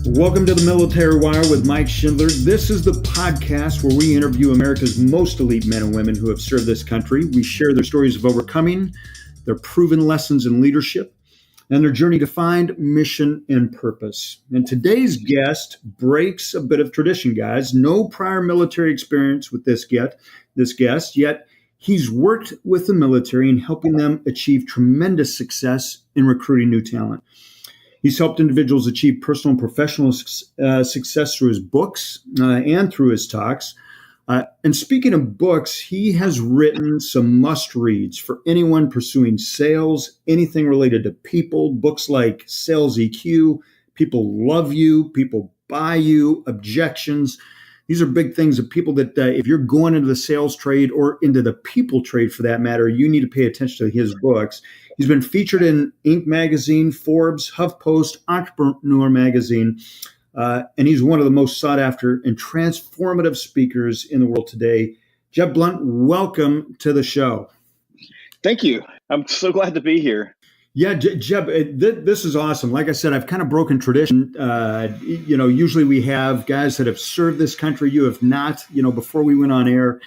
Welcome to the Military Wire with Mike Schindler. This is the podcast where we interview America's most elite men and women who have served this country. We share their stories of overcoming, their proven lessons in leadership, and their journey to find mission and purpose. And today's guest breaks a bit of tradition, guys. No prior military experience with this guest, yet he's worked with the military in helping them achieve tremendous success in recruiting new talent. He's helped individuals achieve personal and professional success through his books and through his talks. And speaking of books, he has written some must-reads for anyone pursuing sales, anything related to people, books like Sales EQ, People Love You, People Buy You, Objections. These are big things of people that if you're going into the sales trade or into the people trade for that matter, you need to pay attention to his books. He's been featured in Inc. magazine, Forbes, HuffPost, Entrepreneur magazine, and he's one of the most sought after and transformative speakers in the world today. Jeb Blount, welcome to the show. Thank you. I'm so glad to be here. Yeah, Jeb, this is awesome. Like I said, I've kind of broken tradition. Usually we have guys that have served this country. You have not. Before we went on air,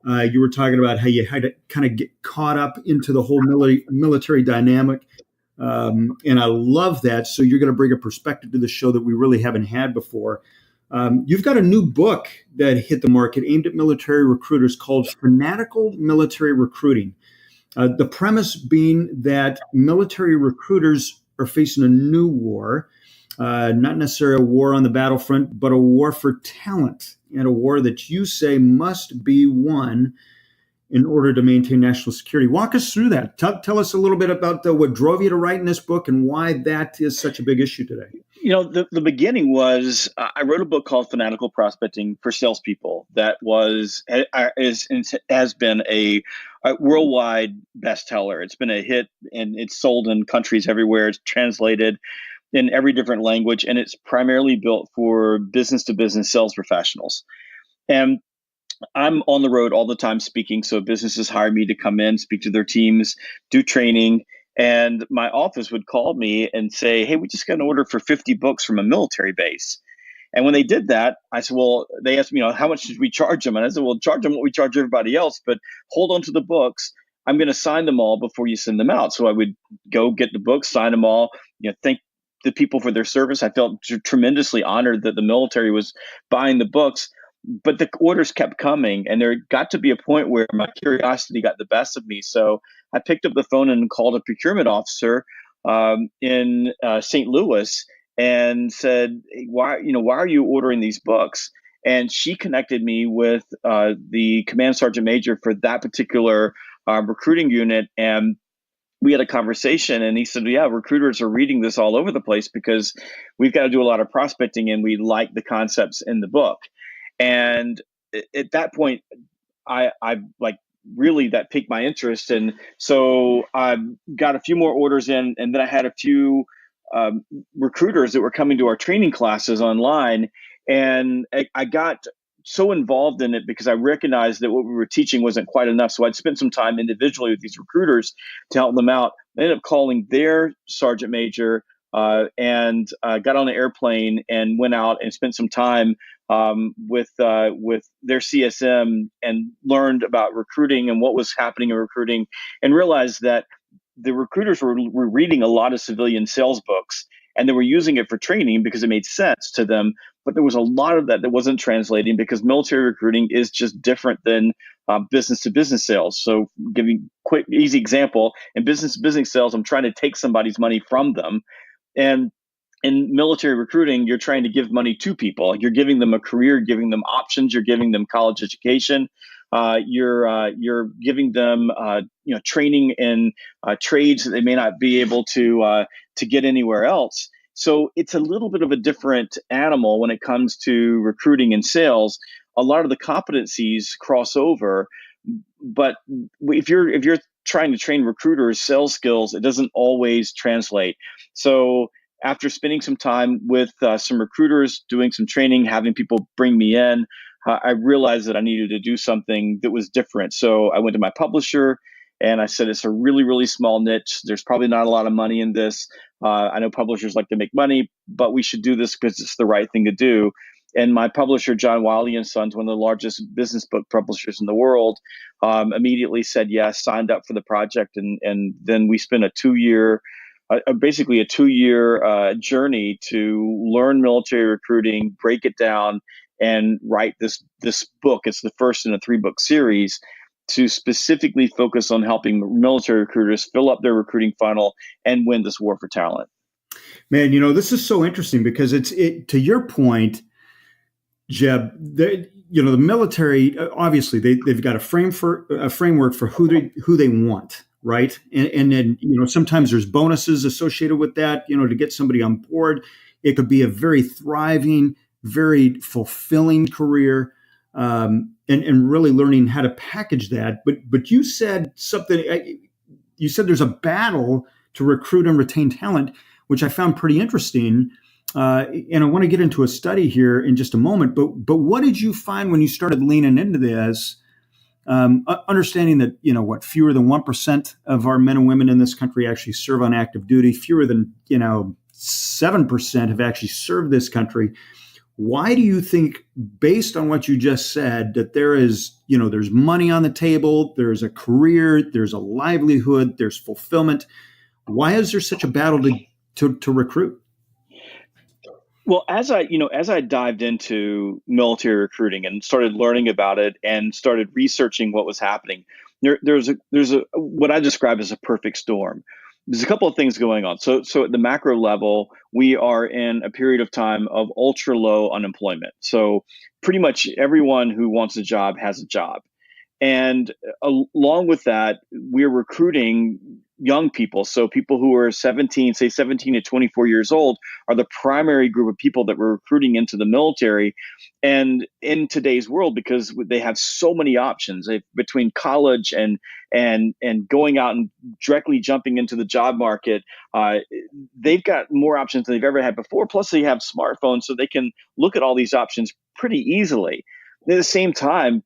you were talking about how you had to kind of get caught up into the whole military dynamic. And I love that. So you're going to bring a perspective to the show that we really haven't had before. You've got a new book that hit the market aimed at military recruiters called Fanatical Military Recruiting. The premise being that military recruiters are facing a new war, not necessarily a war on the battlefront, but a war for talent, and a war that you say must be won in order to maintain national security. Walk us through that. Tell us a little bit about what drove you to writing this book and why that is such a big issue today. The beginning was I wrote a book called Fanatical Prospecting for Salespeople that has been a worldwide bestseller. It's been a hit and it's sold in countries everywhere. It's translated in every different language, and it's primarily built for business-to-business sales professionals. And I'm on the road all the time speaking, so businesses hire me to come in, speak to their teams, do training, and my office would call me and say, hey, we just got an order for 50 books from a military base. And when they did that, I said, well, they asked me, how much did we charge them? And I said, well, charge them what we charge everybody else, but hold on to the books. I'm going to sign them all before you send them out. So I would go get the books, sign them all, thank the people for their service. I felt tremendously honored that the military was buying the books. But the orders kept coming, and there got to be a point where my curiosity got the best of me. So I picked up the phone and called a procurement officer in St. Louis and said, hey, why are you ordering these books? And she connected me with the command sergeant major for that particular recruiting unit. And we had a conversation, and he said, yeah, recruiters are reading this all over the place because we've got to do a lot of prospecting, and we like the concepts in the book. And at that point, I really that piqued my interest. And so I got a few more orders in, and then I had a few recruiters that were coming to our training classes online. And I got so involved in it because I recognized that what we were teaching wasn't quite enough. So I'd spent some time individually with these recruiters to help them out. I ended up calling their sergeant major and got on an airplane and went out and spent some time with their CSM and learned about recruiting and what was happening in recruiting, and realized that the recruiters were reading a lot of civilian sales books, and they were using it for training because it made sense to them. But there was a lot of that wasn't translating because military recruiting is just different than business to business sales. So giving quick, easy example, in business to business sales, I'm trying to take somebody's money from them. And in military recruiting, you're trying to give money to people. You're giving them a career, giving them options, you're giving them college education. You're giving them training in trades that they may not be able to get anywhere else. So it's a little bit of a different animal when it comes to recruiting and sales. A lot of the competencies cross over, but if you're trying to train recruiters sales skills, it doesn't always translate. So after spending some time with some recruiters, doing some training, having people bring me in, I realized that I needed to do something that was different. So I went to my publisher and I said, it's a really, really small niche. There's probably not a lot of money in this. I know publishers like to make money, but we should do this because it's the right thing to do. And my publisher, John Wiley and Sons, one of the largest business book publishers in the world, immediately said yes, signed up for the project, and then we spent basically a 2 year journey to learn military recruiting, break it down, and write this book. It's the first in a 3-book series to specifically focus on helping military recruiters fill up their recruiting funnel and win this war for talent. Man, this is so interesting because it to your point, Jeb. The military obviously they've got a framework for who they want, right? And then sometimes there's bonuses associated with that. To get somebody on board, it could be a very thriving, very fulfilling career, and really learning how to package that. But you said something. You said there's a battle to recruit and retain talent, which I found pretty interesting. And I want to get into a study here in just a moment. But what did you find when you started leaning into this? Understanding that fewer than 1% of our men and women in this country actually serve on active duty. Fewer than 7% have actually served this country. Why do you think, based on what you just said, that there's money on the table, there's a career, there's a livelihood, there's fulfillment? Why is there such a battle to recruit? Well, as I dived into military recruiting and started learning about it and started researching what was happening, there's what I describe as a perfect storm. There's a couple of things going on. So at the macro level, we are in a period of time of ultra low unemployment. So pretty much everyone who wants a job has a job. And along with that, we're recruiting young people. So people who are 17 to 24 years old are the primary group of people that we're recruiting into the military. And in today's world, because they have so many options between college and going out and directly jumping into the job market, they've got more options than they've ever had before. Plus, they have smartphones, so they can look at all these options pretty easily. At the same time,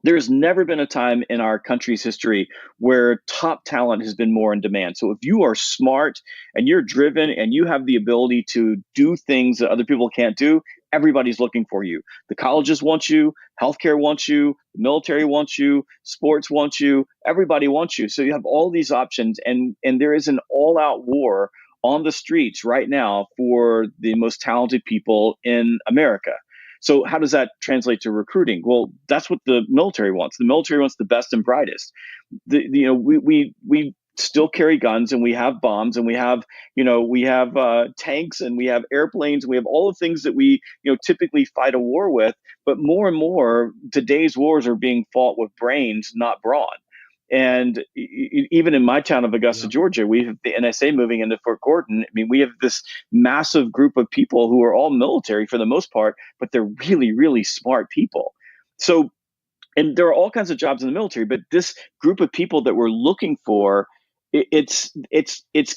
there's never been a time in our country's history where top talent has been more in demand. So if you are smart and you're driven and you have the ability to do things that other people can't do, everybody's looking for you. The colleges want you, healthcare wants you, the military wants you, sports wants you, everybody wants you. So you have all these options, and there is an all-out war on the streets right now for the most talented people in America. So how does that translate to recruiting? Well, that's what the military wants. The military wants the best and brightest. We still carry guns, and we have bombs, and we have tanks, and we have airplanes, and we have all the things that we typically fight a war with. But more and more, today's wars are being fought with brains, not brawn. And even in my town of Augusta, Georgia, we have the NSA moving into Fort Gordon. I mean, we have this massive group of people who are all military for the most part, but they're really, really smart people. So, and there are all kinds of jobs in the military, but this group of people that we're looking for, it's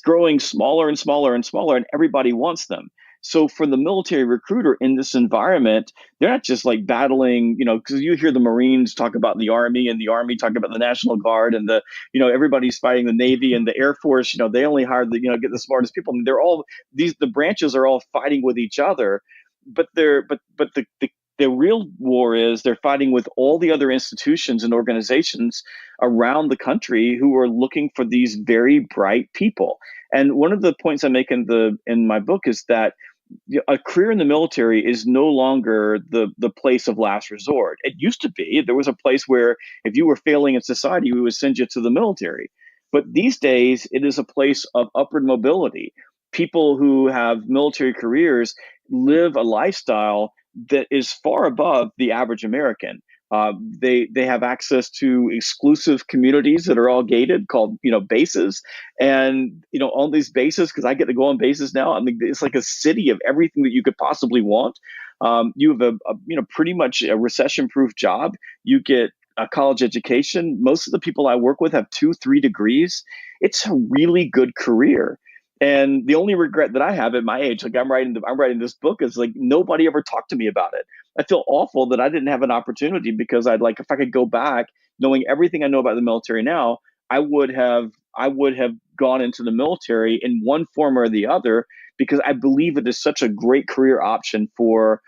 growing smaller and smaller and smaller, and everybody wants them. So for the military recruiter in this environment, they're not just like battling, because you hear the Marines talk about the Army, and the Army talk about the National Guard, and everybody's fighting the Navy and the Air Force. They only hire get the smartest people. I mean, they're all the branches are all fighting with each other, but the real war is they're fighting with all the other institutions and organizations around the country who are looking for these very bright people. And one of the points I make in my book is that a career in the military is no longer the place of last resort. It used to be. There was a place where if you were failing in society, we would send you to the military. But these days, it is a place of upward mobility. People who have military careers live a lifestyle that is far above the average American. They have access to exclusive communities that are all gated, called bases, and all these bases, because I get to go on bases now. I mean, it's like a city of everything that you could possibly want. You have a pretty much a recession-proof job. You get a college education. Most of the people I work with have 2-3 degrees. It's a really good career. And the only regret that I have at my age, like I'm writing this book, is like nobody ever talked to me about it. I feel awful that I didn't have an opportunity, because if I could go back knowing everything I know about the military now, I would have I would have gone into the military in one form or the other, because I believe it is such a great career option for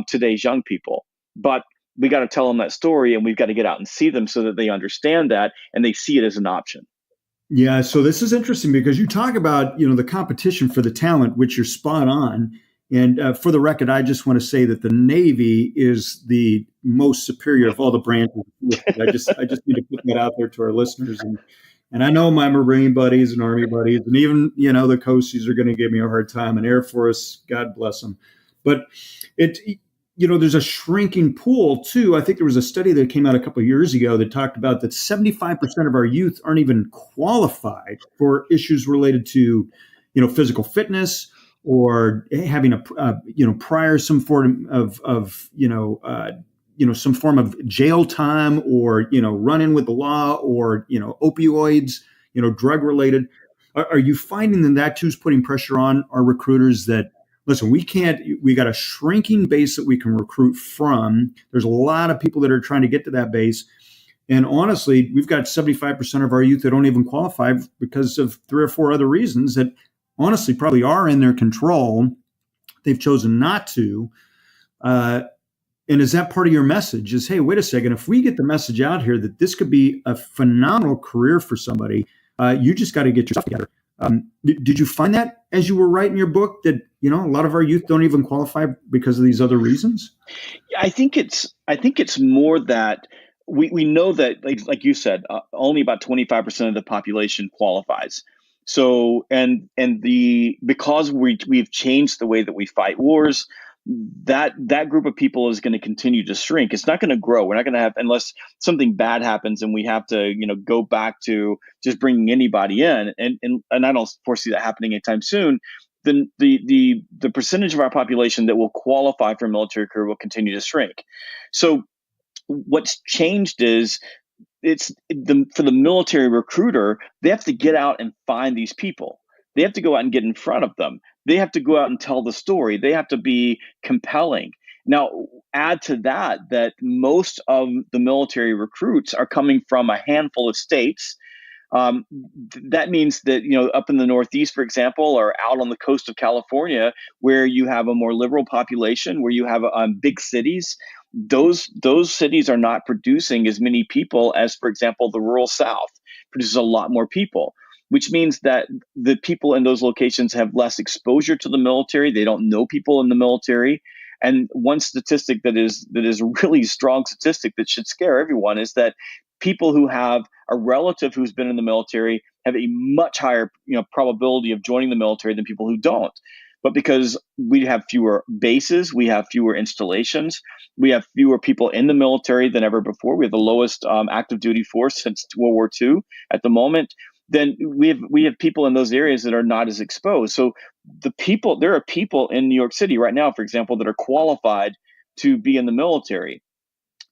today's young people. But we got to tell them that story, and we've got to get out and see them so that they understand that and they see it as an option. Yeah, so this is interesting because you talk about, the competition for the talent, which you're spot on. And for the record, I just want to say that the Navy is the most superior of all the branches. I just need to put that out there to our listeners. And I know my Marine buddies and Army buddies, and even the Coasties are going to give me a hard time. And Air Force, God bless them. But it, there's a shrinking pool too. I think there was a study that came out a couple of years ago that talked about that 75% of our youth aren't even qualified for issues related to, physical fitness or having prior some form of some form of jail time or, run in with the law or, opioids, drug related. Are you finding that too is putting pressure on our recruiters that, listen, we got a shrinking base that we can recruit from. There's a lot of people that are trying to get to that base. And honestly, we've got 75% of our youth that don't even qualify because of 3 or 4 other reasons that honestly probably are in their control. They've chosen not to. And is that part of your message is, hey, wait a second, if we get the message out here that this could be a phenomenal career for somebody, you just got to get your stuff together. Did you find that as you were writing your book that, a lot of our youth don't even qualify because of these other reasons? I think it's more that we know that, like you said, only about 25% of the population qualifies. So because we've changed the way that we fight wars, that group of people is going to continue to shrink. It's not going to grow. We're not going to have, unless something bad happens and we have to go back to just bringing anybody in, and I don't foresee that happening anytime soon. Then the percentage of our population that will qualify for a military career will continue to shrink. So what's changed is for the military recruiter, they have to get out and find these people. They have to go out and get in front of them. They have to go out and tell the story. They have to be compelling. Now, add to that most of the military recruits are coming from a handful of states. That means that, up in the Northeast, for example, or out on the coast of California, where you have a more liberal population, where you have big cities, those cities are not producing as many people as, for example, the rural South produces a lot more people, which means that the people in those locations have less exposure to the military. They don't know people in the military. And one statistic that is a really strong statistic that should scare everyone is that people who have a relative who's been in the military have a much higher probability of joining the military than people who don't. But because we have fewer bases, we have fewer installations, we have fewer people in the military than ever before. We have the lowest active duty force since World War II at the moment. Then we have people in those areas that are not as exposed. So there are people in New York City right now, for example, that are qualified to be in the military.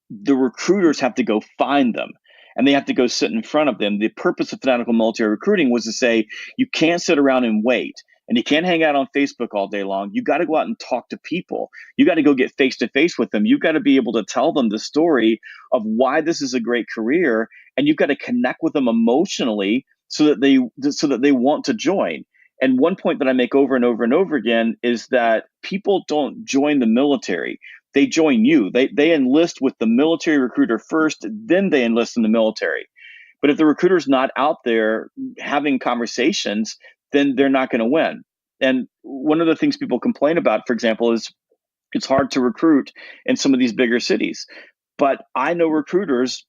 The recruiters have to go find them, and they have to go sit in front of them. The purpose of fanatical military recruiting was to say, you can't sit around and wait, and you can't hang out on Facebook all day long. You got to go out and talk to people. You got to go get face to face with them. You've got to be able to tell them the story of why this is a great career, and you've got to connect with them emotionally so that they want to join. And one point that I make over and over and over again is that people don't join the military. They join you. They enlist with the military recruiter first, then they enlist in the military. But if the recruiter's not out there having conversations, then they're not going to win. And one of the things people complain about, for example, is it's hard to recruit in some of these bigger cities. But I know recruiters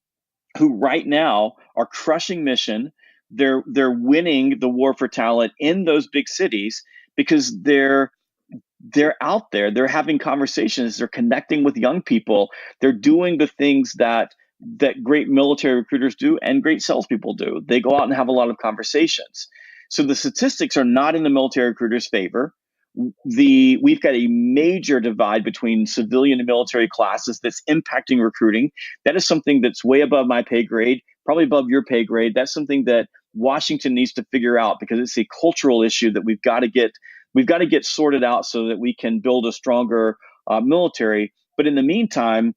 who right now are crushing mission. They're winning the war for talent in those big cities because they're out there. They're having conversations. They're connecting with young people. They're doing the things that great military recruiters do and great salespeople do. They go out and have a lot of conversations. So the statistics are not in the military recruiter's favor. We've got a major divide between civilian and military classes that's impacting recruiting. That is something that's way above my pay grade, probably above your pay grade. That's something that Washington needs to figure out because it's a cultural issue that we've got to get sorted out so that we can build a stronger military. But in the meantime,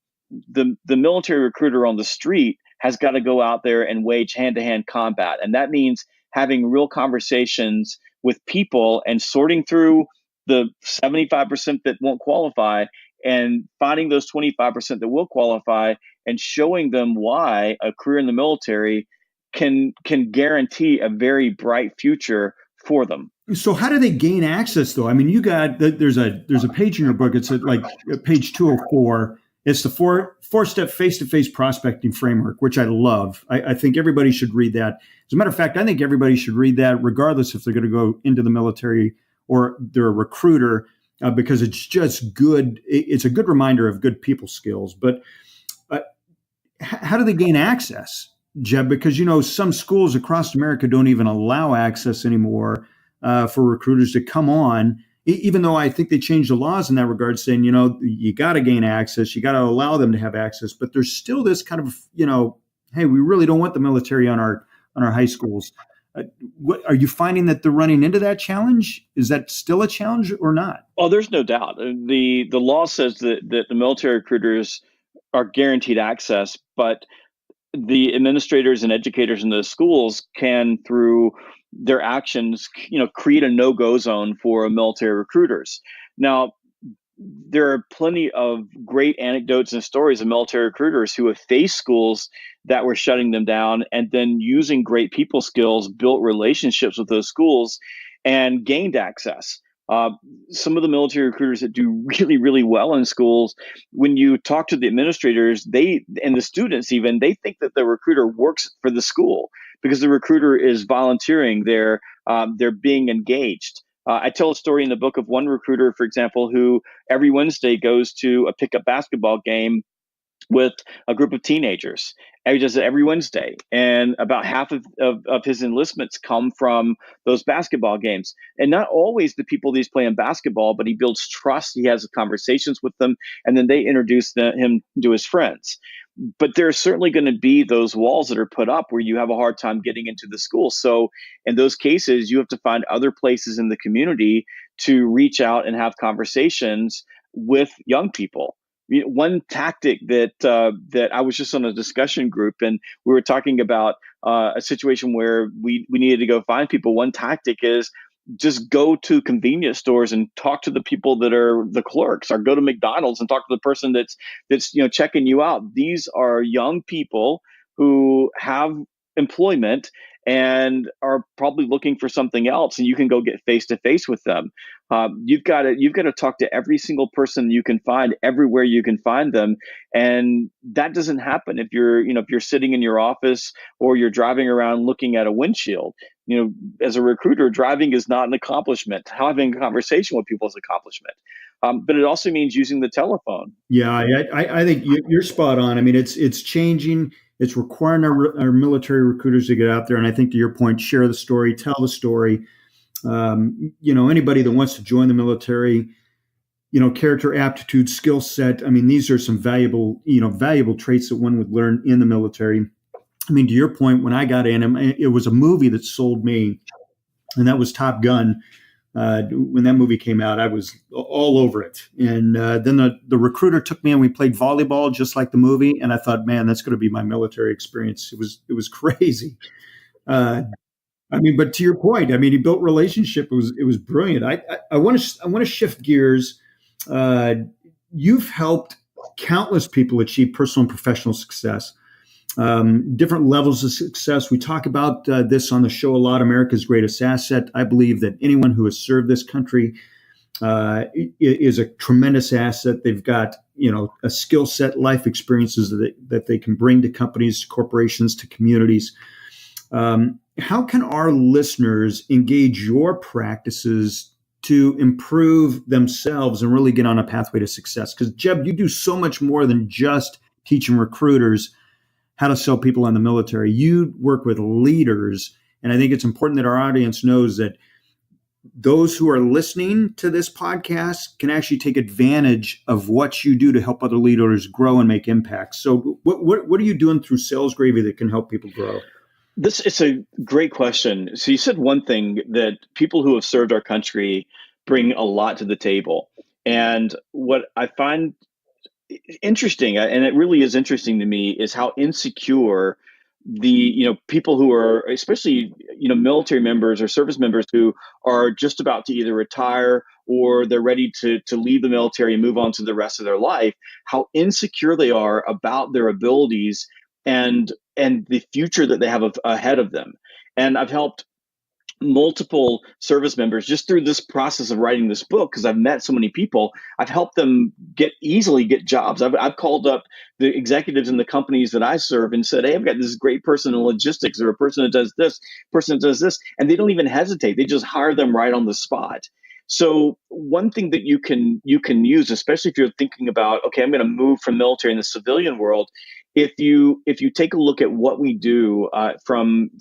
the military recruiter on the street has got to go out there and wage hand-to-hand combat. And that means having real conversations with people and sorting through the 75% that won't qualify and finding those 25% that will qualify and showing them why a career in the military can guarantee a very bright future for them. So how do they gain access though? I mean, there's a page in your book. It's like page 204. It's the four step face to face prospecting framework, which I love. I think everybody should read that. As a matter of fact, I think everybody should read that, regardless if they're going to go into the military or they're a recruiter, because it's just good. It's a good reminder of good people skills. But how do they gain access, Jeb? Because some schools across America don't even allow access anymore for recruiters to come on, even though I think they changed the laws in that regard, saying, you got to gain access, you got to allow them to have access. But there's still this kind of, hey, we really don't want the military on our high schools. What are you finding that they're running into that challenge? Is that still a challenge or not? Oh, there's no doubt. The law says that the military recruiters are guaranteed access, but the administrators and educators in those schools can, through their actions, create a no-go zone for military recruiters. Now, there are plenty of great anecdotes and stories of military recruiters who have faced schools that were shutting them down and then, using great people skills, built relationships with those schools and gained access. Some of the military recruiters that do really, really well in schools, when you talk to the administrators, and the students even, they think that the recruiter works for the school because the recruiter is volunteering. They're being engaged. I tell a story in the book of one recruiter, for example, who every Wednesday goes to a pickup basketball game with a group of teenagers. And he does it every Wednesday. And about half of his enlistments come from those basketball games. And not always the people that he's playing basketball, but he builds trust. He has conversations with them, and then they introduce him to his friends. But there's certainly going to be those walls that are put up where you have a hard time getting into the school. So in those cases, you have to find other places in the community to reach out and have conversations with young people. One tactic that I was just on a discussion group, and we were talking about a situation where we needed to go find people. One tactic is just go to convenience stores and talk to the people that are the clerks, or go to McDonald's and talk to the person that's checking you out. These are young people who have employment and are probably looking for something else, and you can go get face to face with them. You've got to talk to every single person you can find everywhere you can find them, and that doesn't happen if you're sitting in your office or you're driving around looking at a windshield. As a recruiter, driving is not an accomplishment. Having a conversation with people is an accomplishment. But it also means using the telephone. Yeah, I think you're spot on. I mean, it's changing. It's requiring our military recruiters to get out there, and I think, to your point, share the story, tell the story. Anybody that wants to join the military, character, aptitude, skill set. I mean, these are some valuable traits that one would learn in the military. I mean, to your point, when I got in, it was a movie that sold me, and that was Top Gun. When that movie came out, I was all over it. And then the recruiter took me and we played volleyball just like the movie. And I thought, man, that's going to be my military experience. It was crazy. But to your point, he built relationship. It was brilliant. I want to shift gears. You've helped countless people achieve personal and professional success. Different levels of success. We talk about this on the show a lot. America's greatest asset. I believe that anyone who has served this country is a tremendous asset. They've got a skill set, life experiences that they can bring to companies, to corporations, to communities. How can our listeners engage your practices to improve themselves and really get on a pathway to success? Because, Jeb, you do so much more than just teaching recruiters how to sell people in the military. You work with leaders. And I think it's important that our audience knows that those who are listening to this podcast can actually take advantage of what you do to help other leaders grow and make impacts. So what are you doing through Sales Gravy that can help people grow? This is a great question. So you said one thing, that people who have served our country bring a lot to the table. And what I find interesting, and it really is interesting to me, is how insecure people who are, especially military members or service members who are just about to either retire or they're ready to leave the military and move on to the rest of their life, how insecure they are about their abilities and the future that they have ahead of them. And I've helped multiple service members just through this process of writing this book, because I've met so many people. I've helped them easily get jobs. I've called up the executives in the companies that I serve and said, hey, I've got this great person in logistics, or a person that does this, person that does this, and they don't even hesitate. They just hire them right on the spot. So one thing that you can use, especially if you're thinking about, okay, I'm going to move from military in the civilian world, if you take a look at what we do, from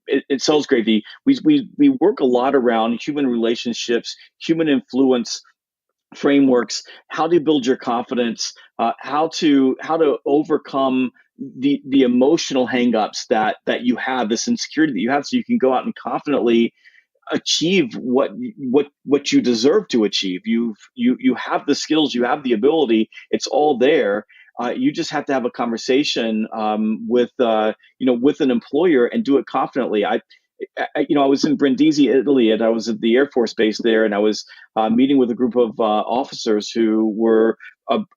it sells gravy. We work a lot around human relationships, human influence frameworks, how to build your confidence, how to overcome the emotional hangups that you have, this insecurity that you have, so you can go out and confidently achieve what you deserve to achieve. You have the skills, you have the ability. It's all there. You just have to have a conversation, with an employer, and do it confidently. I was in Brindisi, Italy, and I was at the Air Force Base there, and I was meeting with a group of officers who were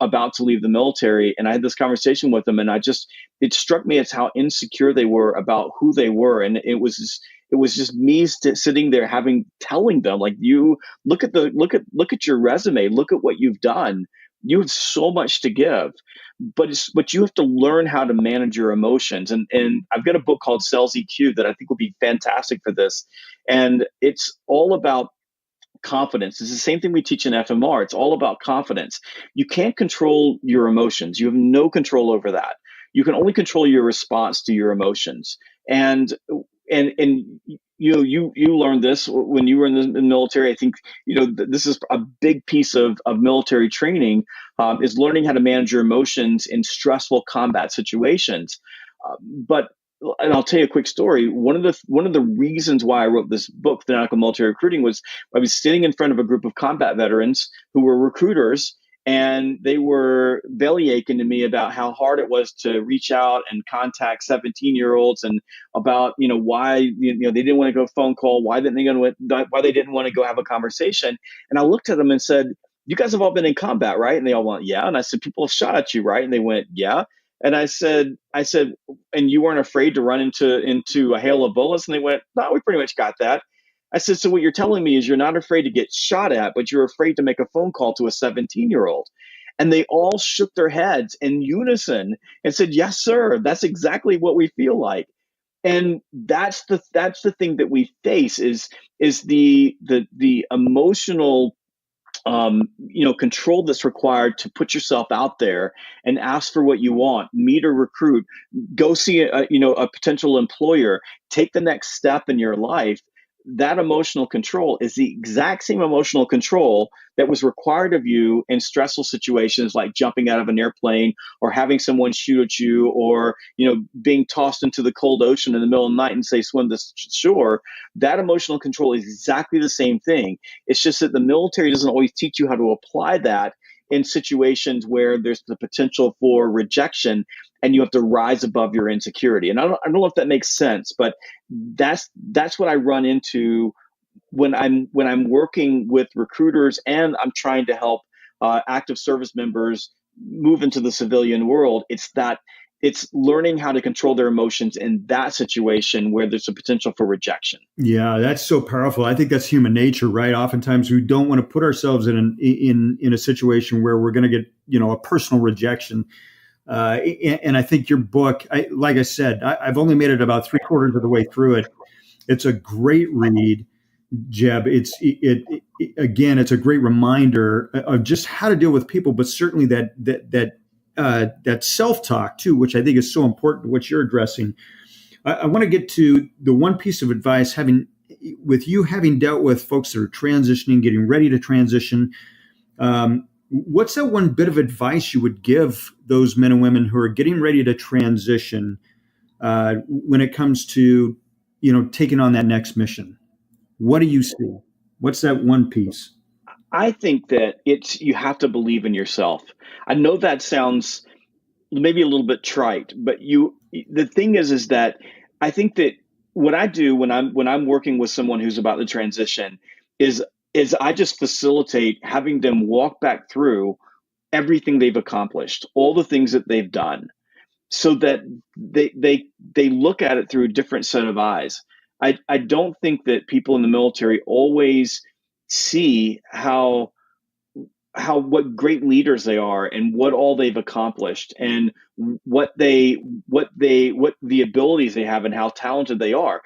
about to leave the military, and I had this conversation with them, and it struck me as how insecure they were about who they were, and it was just me sitting there telling them, like, you look at your resume, look at what you've done. You have so much to give, but you have to learn how to manage your emotions. And I've got a book called Sales EQ that I think will be fantastic for this. And it's all about confidence. It's the same thing we teach in FMR. It's all about confidence. You can't control your emotions. You have no control over that. You can only control your response to your emotions. And you learned this when you were in the military. I think this is a big piece of military training, is learning how to manage your emotions in stressful combat situations. But and I'll tell you a quick story. One of the reasons why I wrote this book, Fanatical Military Recruiting, was I was sitting in front of a group of combat veterans who were recruiters, and they were belly aching to me about how hard it was to reach out and contact 17-year-olds, and about why they didn't want to go phone call, why they didn't want to go have a conversation. And I looked at them and said, "You guys have all been in combat, right?" And they all went, "Yeah." And I said, "People have shot at you, right?" And they went, "Yeah." And I said, "And you weren't afraid to run into a hail of bullets?" And they went, "No, we pretty much got that." I said, "So what you're telling me is you're not afraid to get shot at, but you're afraid to make a phone call to a 17-year-old." And they all shook their heads in unison and said, "Yes, sir. That's exactly what we feel like." And that's the thing that we face, is the emotional control that's required to put yourself out there and ask for what you want, meet or recruit, go see a potential employer, take the next step in your life. That emotional control is the exact same emotional control that was required of you in stressful situations, like jumping out of an airplane, or having someone shoot at you, or being tossed into the cold ocean in the middle of the night and say swim to shore. That emotional control is exactly the same thing. It's just that the military doesn't always teach you how to apply that in situations where there's the potential for rejection, and you have to rise above your insecurity. And I don't know if that makes sense, but that's what I run into when I'm working with recruiters, and I'm trying to help active service members move into the civilian world. It's learning how to control their emotions in that situation where there's a potential for rejection. Yeah, that's so powerful. I think that's human nature, right? Oftentimes we don't want to put ourselves in a situation where we're going to get a personal rejection. And I think your book, like I said, I've only made it about 3/4 of the way through it. It's a great read, Jeb. Again, it's a great reminder of just how to deal with people, but certainly that self-talk too, which I think is so important to what you're addressing. I want to get to the one piece of advice, having dealt with folks that are transitioning, getting ready to transition. What's that one bit of advice you would give those men and women who are getting ready to transition when it comes to taking on that next mission? What do you see? What's that one piece? I think that you have to believe in yourself. I know that sounds maybe a little bit trite, but the thing is that I think that what I do when I'm working with someone who's about to transition is I just facilitate having them walk back through everything they've accomplished, all the things that they've done, so that they look at it through a different set of eyes. I don't think that people in the military always see what great leaders they are and what all they've accomplished and what the abilities they have and how talented they are.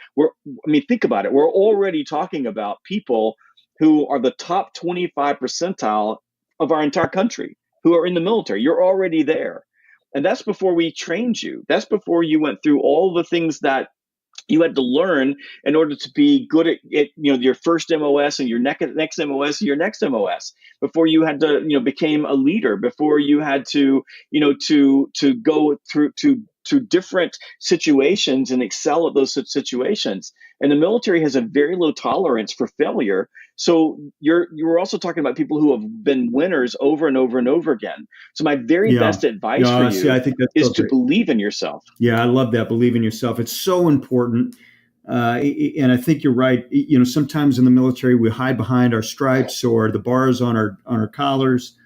Think about it. We're already talking about people who are the top 25 percentile of our entire country who are in the military. You're already there. And that's before we trained you. That's before you went through all the things that you had to learn in order to be good at your first MOS and your next MOS and your next MOS, before you had to became a leader, before you had to to go through to different situations and excel at those situations. And the military has a very low tolerance for failure. So you're also talking about people who have been winners over and over and over again. So my very best advice for you I think that's is so to great. believe in yourself. Yeah, I love that. Believe in yourself. It's so important. And I think you're right. Sometimes in the military we hide behind our stripes or the bars on our collars,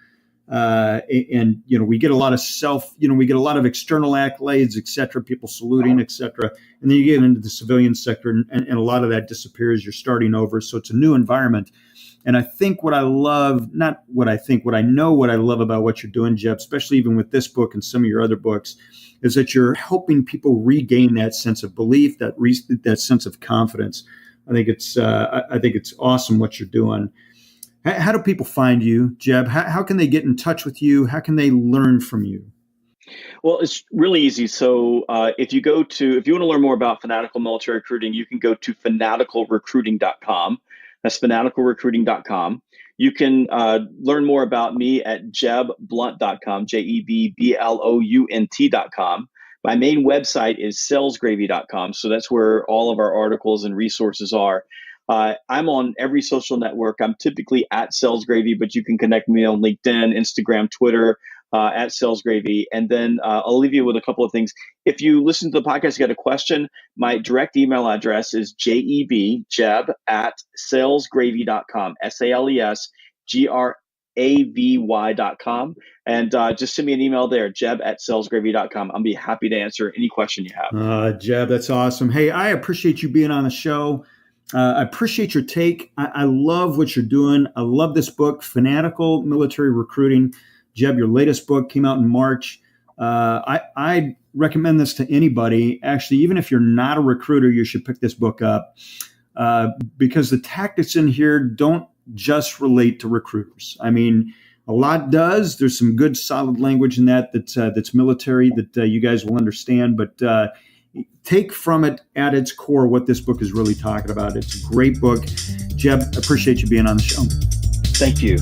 and we get a lot of we get a lot of external accolades, et cetera, people saluting, et cetera. And then you get into the civilian sector, and a lot of that disappears. You're starting over, so it's a new environment. And I think what I love, not what I think, what I know, what I love about what you're doing, Jeb, especially even with this book and some of your other books, is that you're helping people regain that sense of belief, that sense of confidence. I think it's awesome what you're doing. How do people find you, Jeb? How can they get in touch with you? How can they learn from you? Well, it's really easy. So if you want to learn more about fanatical military recruiting, you can go to fanaticalrecruiting.com. That's fanaticalrecruiting.com. You can learn more about me at jebblount.com, jebblount.com. My main website is salesgravy.com. So that's where all of our articles and resources are. I'm on every social network. I'm typically at salesgravy, but you can connect me on LinkedIn, Instagram, Twitter, at salesgravy. And then I'll leave you with a couple of things. If you listen to the podcast, you got a question, my direct email address is jeb at salesgravy.com, salesgravy.com. And just send me an email there, jeb at salesgravy.com. I'll be happy to answer any question you have. Jeb, that's awesome. Hey, I appreciate you being on the show. I appreciate your take. I love what you're doing. I love this book, Fanatical Military Recruiting. Jeb, your latest book came out in March. I recommend this to anybody. Actually, even if you're not a recruiter, you should pick this book up because the tactics in here don't just relate to recruiters. I mean, a lot does. There's some good, solid language in that's military that you guys will understand, but take from it at its core what this book is really talking about. It's a great book. Jeb, appreciate you being on the show. Thank you.